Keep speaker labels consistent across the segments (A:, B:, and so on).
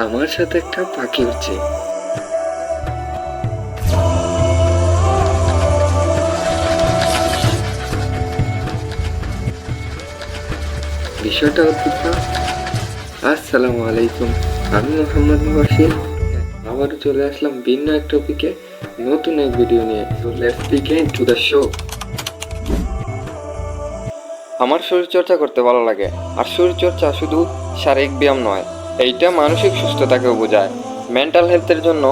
A: আমার সাথে একটা পাখি হচ্ছে। বিষয়টা অদ্ভুত না? আসসালামু আলাইকুম, আমি মোহাম্মদ মুবাশির। আবারও চলে আসলাম ভিন্ন এক টপিকে, নতুন এক ভিডিও নিয়ে। So let's begin to the show. আমার শরীরচর্চা করতে ভালো লাগে, আর শরীরচর্চা শুধু শারীরিক ব্যায়াম নয়, এইটা মানসিক সুস্থতাকেও বোঝায়। মেন্টাল হেলথের জন্য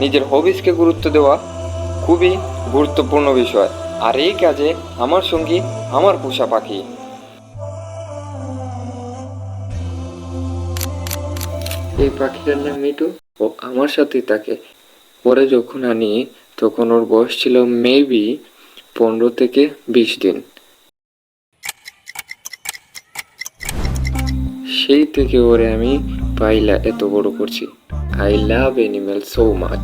A: নিজের হবিসকে গুরুত্ব দেওয়া খুবই গুরুত্বপূর্ণ বিষয়। আর এই কাজে আমার সঙ্গী আমার পোষা পাখি। এই পাখিটার নাম মিটু। ও আমার সাথেই থাকে। পরে যখন আনি তখন ওর বয়স ছিল মেবি 15 থেকে 20 দিন। সেই থেকে ওরে আমি পাইলা এত বড় করছি। I love animal so much.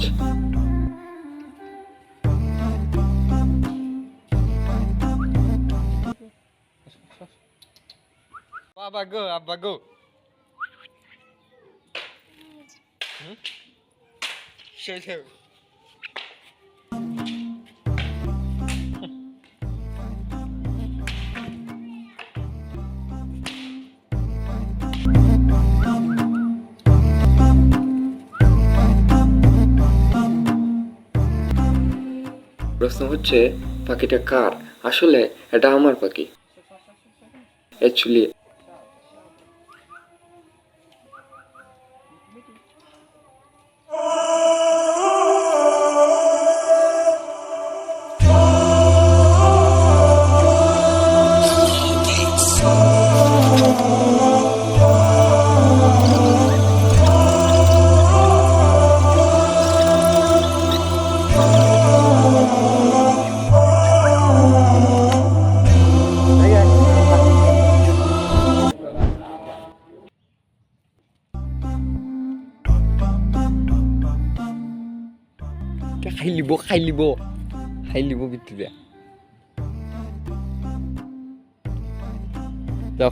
B: Abba go, Abba go. Show.
A: প্রশ্ন হচ্ছে পাখিটা কার? আসলে এটা আমার পাখি। অ্যাকচুয়ালি
B: খাই লিব বিত্তু দিয়া যাও।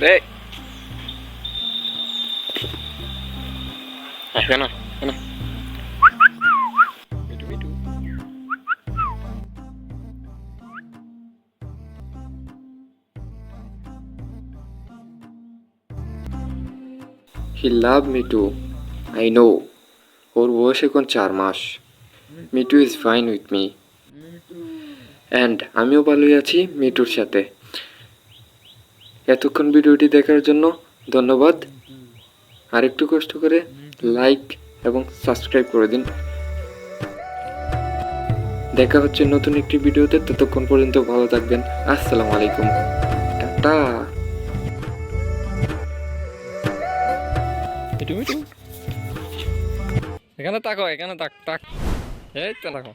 A: রে এখানে Mitu Mitu. He love Mitu, I know. ওর বয়স এখন 4 মাস। Mitu is fine with me, and আমিও ভালোই আছি মিটুর সাথে। এতক্ষণ ভিডিওটি দেখার জন্য ধন্যবাদ। আরেকটু কষ্ট করে লাইক এবং সাবস্ক্রাইব করে দিন। দেখা হচ্ছে নতুন একটি ভিডিওতে, ততক্ষণ পর্যন্ত ভালো থাকবেন। আসসালামু আলাইকুম, টাটা।
B: মিটু মিটু এখানে তাকো, এখানে তাক তাক, এই তো তাকো।